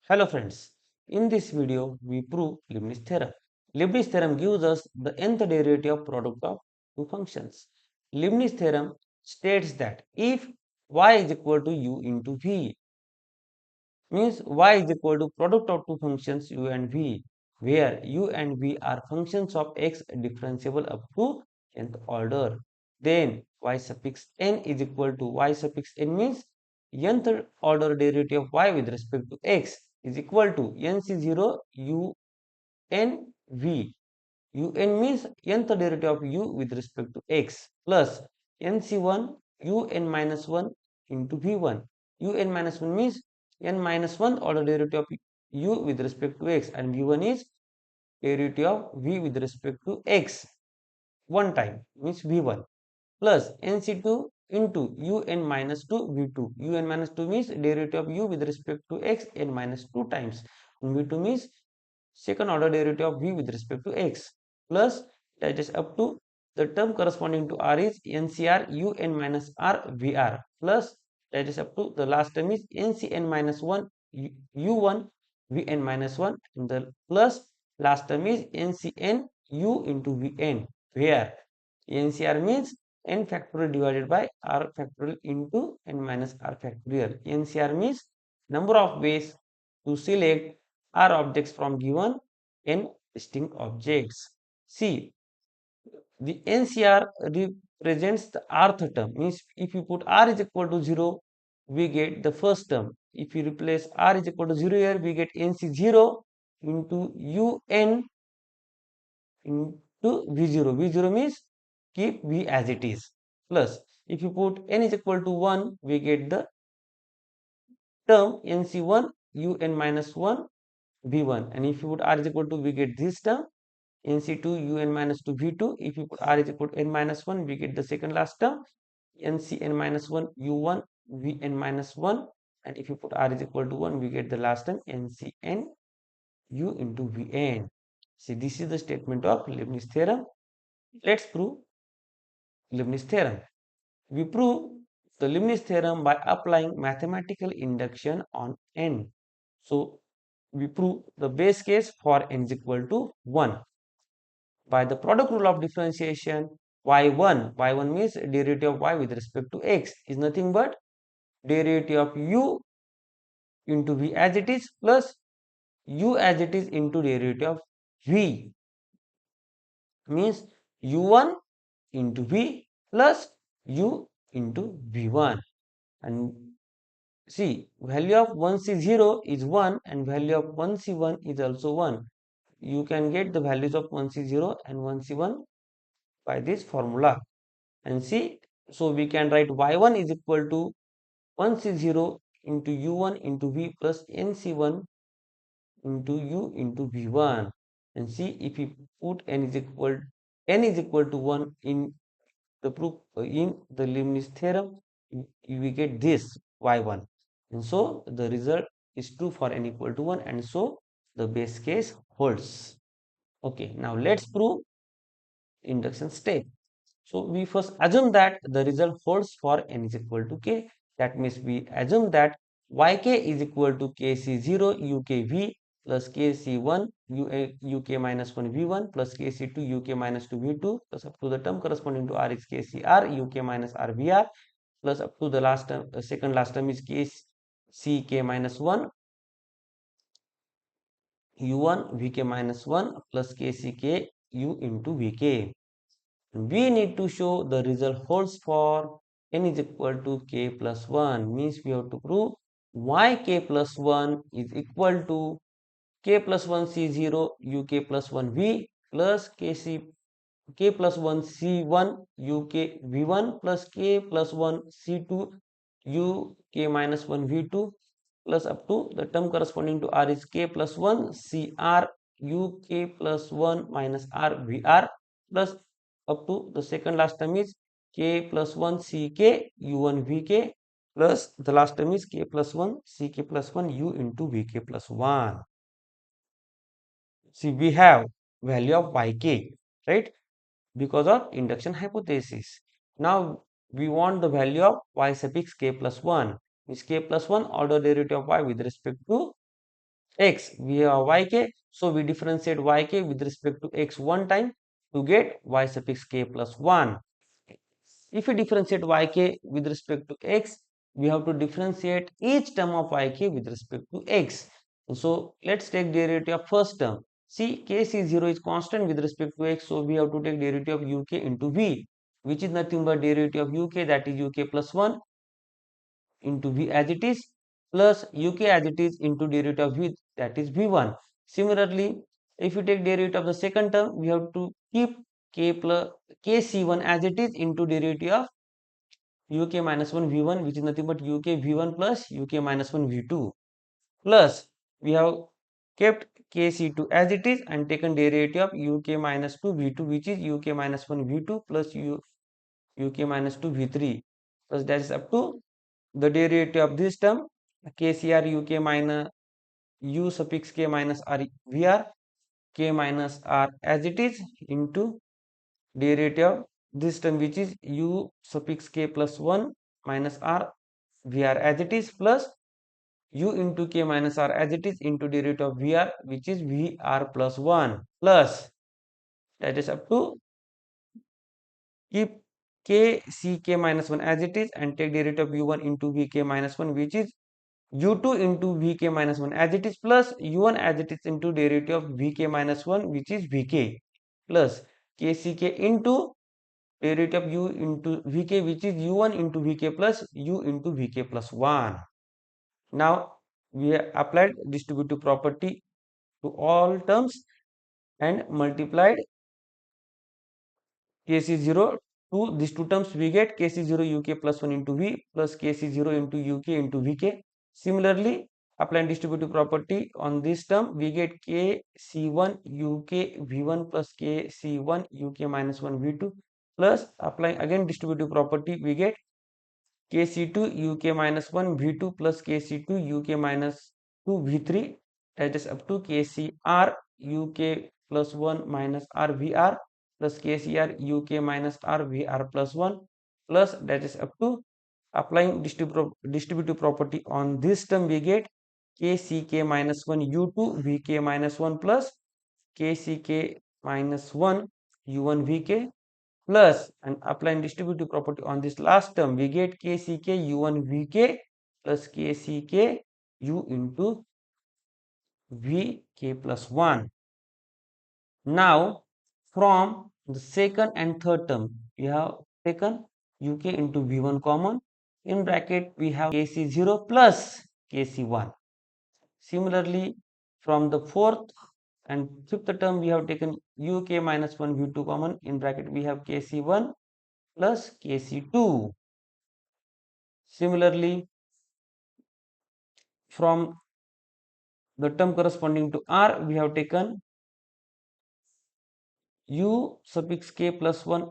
Hello friends, in this video we prove Leibniz theorem. Leibniz theorem gives us the nth derivative product of two functions. Leibniz theorem states that if y is equal to u into v, means y is equal to product of two functions u and v, where u and v are functions of x differentiable up to nth order. Then y suffix n is equal to y suffix n means nth order derivative of y with respect to x is equal to nc0 u n v. Un means nth derivative of u with respect to x plus nc1 un minus 1 into v1. Un minus 1 means n minus 1 order derivative of u with respect to x, and v1 is derivative of v with respect to x one time means v1 plus nc2 into un minus 2 v2. Un minus 2 means derivative of u with respect to x n minus 2 times, and v2 means second order derivative of v with respect to x, plus that is up to the term corresponding to r is ncr un minus r vr, plus that is up to the last term is ncn minus 1 u1 vn minus 1, and the plus last term is ncn u into vn, where ncr means n factorial divided by r factorial into n minus r factorial. ncr means number of ways to select r objects from given n distinct objects. See, the NCR represents the rth term, means if you put r is equal to 0, we get the first term. If you replace r is equal to 0 here, we get NC0 into UN into V0. V0 means keep V as it is. Plus, if you put n is equal to 1, we get the term NC1 UN minus 1 V1. And if you put r is equal to, we get this term nc2 un minus 2 v2. If you put r is equal to n minus 1, we get the second last term ncn minus 1 u1 vn minus 1, and if you put r is equal to 1, we get the last term ncn u into vn. See, this is the statement of Leibniz theorem. Let's prove Leibniz theorem. We prove the Leibniz theorem by applying mathematical induction on n. So we prove the base case for n is equal to 1 by the product rule of differentiation. Y1 means derivative of y with respect to x is nothing but derivative of u into v as it is plus u as it is into derivative of v, means u1 into v plus u into v1. And see, value of 1c0 is 1 and value of 1c1 is also 1. You can get the values of 1c0 and 1c1 by this formula. And see, so we can write y1 is equal to 1c0 into u1 into v plus nc1 into u into v1. And see, if we put n is equal to 1 in the proof in the Leibniz theorem, we get this y1, and so the result is true for n equal to 1, and so the base case holds. Okay, now let's prove induction step. So we first assume that the result holds for n is equal to k. That means we assume that yk is equal to kc0 ukv plus kc1 uk minus 1 v1 plus kc2 uk minus 2 v2 plus up to the term corresponding to r is kcr uk minus r vr plus up to the last term, second last term is kck minus 1 u1 vk minus 1 plus kck u into vk. We need to show the result holds for n is equal to k plus 1, means we have to prove yk plus 1 is equal to k plus 1 c0 uk plus 1 v plus k plus 1 c1 uk v1 plus k plus 1 c2 uk minus 1 v2 plus up to the term corresponding to r is k plus 1 cr uk plus 1 minus r vr plus up to the second last term is k plus 1 ck u1 vk plus the last term is k plus 1 ck plus 1 u into vk plus 1. See, we have value of yk, right, because of induction hypothesis. Now we want the value of y suffix k plus 1, is k plus 1 order derivative of y with respect to x, we have yk, so we differentiate yk with respect to x one time to get y suffix k plus 1. If we differentiate yk with respect to x, we have to differentiate each term of yk with respect to x. So let's take derivative of first term. See, kc0 is constant with respect to x, so we have to take derivative of uk into v, which is nothing but derivative of uk, that is uk plus 1 into v as it is, plus uk as it is into derivative of v, that is v1. Similarly, if you take derivative of the second term, we have to keep k plus kc1 as it is into derivative of uk minus 1 v1, which is nothing but uk v1 plus uk minus 1 v2, plus we have kept kc2 as it is and taken derivative of uk minus 2 v2, which is uk minus 1 v2 plus uk minus 2 v3, plus that is up to the derivative of this term kcr uk minus u suffix k minus r vr k minus r as it is into derivative of this term, which is u suffix k plus 1 minus r vr as it is, plus u into k minus r as it is into derivative of vr, which is vr plus 1, plus that is up to keep k c k minus 1 as it is and take derivative of u1 into vk minus 1, which is u2 into vk minus 1 as it is, plus u1 as it is into derivative of vk minus 1, which is vk, plus kck into derivative of u into vk, which is u1 into vk plus u into vk plus 1. Now we have applied distributive property to all terms and multiplied kc0 to these two terms, we get kc0 uk plus 1 into v plus kc0 into uk into vk. Similarly, applying distributive property on this term, we get kc1 uk v1 plus kc1 uk minus 1 v2, plus applying again distributive property, we get kc2 uk minus 1 v2 plus kc2 uk minus 2 v3, that is up to kcr uk plus 1 minus r vr plus kcr uk minus r vr plus 1, plus that is up to applying distributive property on this term, we get kck minus 1 u2 vk minus 1 plus kck minus 1 u1 vk, plus and applying distributive property on this last term, we get kck u1 vk plus kck u into vk plus 1. Now from the second and third term, we have taken uk into v1 common, in bracket we have kc0 plus kc1. Similarly, from the fourth and fifth term, we have taken uk minus 1 v2 common, in bracket we have kc1 plus kc2. Similarly, from the term corresponding to r, we have taken u suffix k plus 1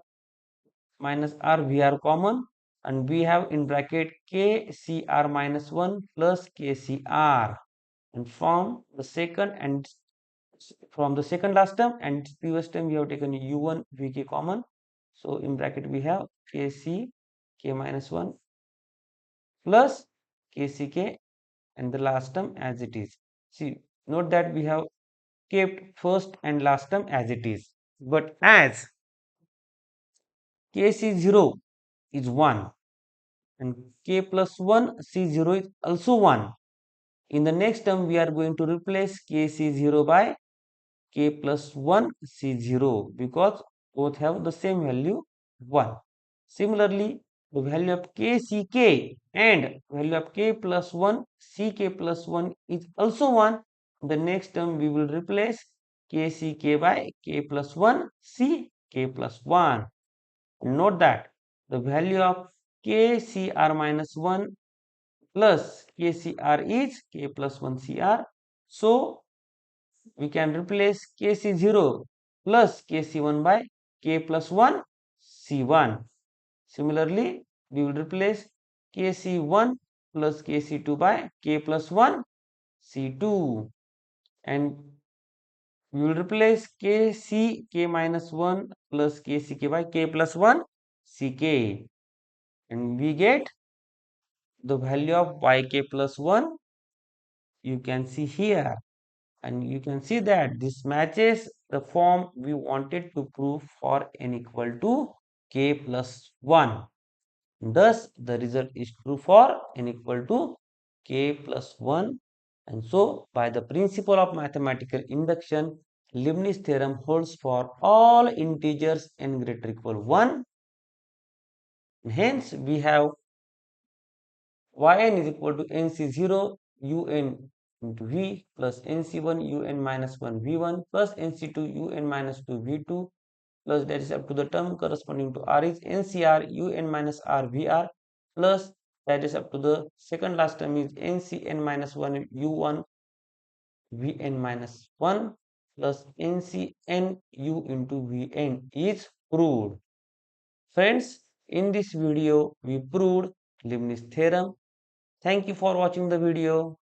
minus r vr common, and we have in bracket kcr minus 1 plus kcr. And from the second last term and previous term, we have taken u1 vk common, so in bracket we have kc k minus 1 plus kck and the last term as it is. See, note that we have kept first and last term as it is, but as kc0 is 1 and k plus 1 c0 is also 1, in the next term we are going to replace kc0 by k plus 1 c0 because both have the same value 1. Similarly, the value of kck and value of k plus 1 ck plus 1 is also 1. In the next term we will replace kck by k plus 1 ck plus 1. Note that the value of kcr minus 1 plus kcr is k plus 1 cr, so we can replace kc0 plus kc1 by k plus 1 c1. Similarly, we will replace kc1 plus kc2 by k plus 1 c2, and we will replace kck minus 1 plus kck by k plus 1 ck, and we get the value of yk plus 1, you can see here. and you can see that this matches the form we wanted to prove for n equal to k plus 1. Thus, the result is true for n equal to k plus 1. And so, by the principle of mathematical induction, Leibniz theorem holds for all integers n greater equal 1. Hence, we have yn is equal to nc0 un into v plus nc1 un minus 1 v1 plus nc2 un minus 2 v2 plus that is up to the term corresponding to r is ncr un minus r vr plus that is up to the second last term is ncn minus 1 u1 vn minus 1 plus ncn u into vn is proved. Friends, in this video we proved Leibniz theorem. Thank you for watching the video.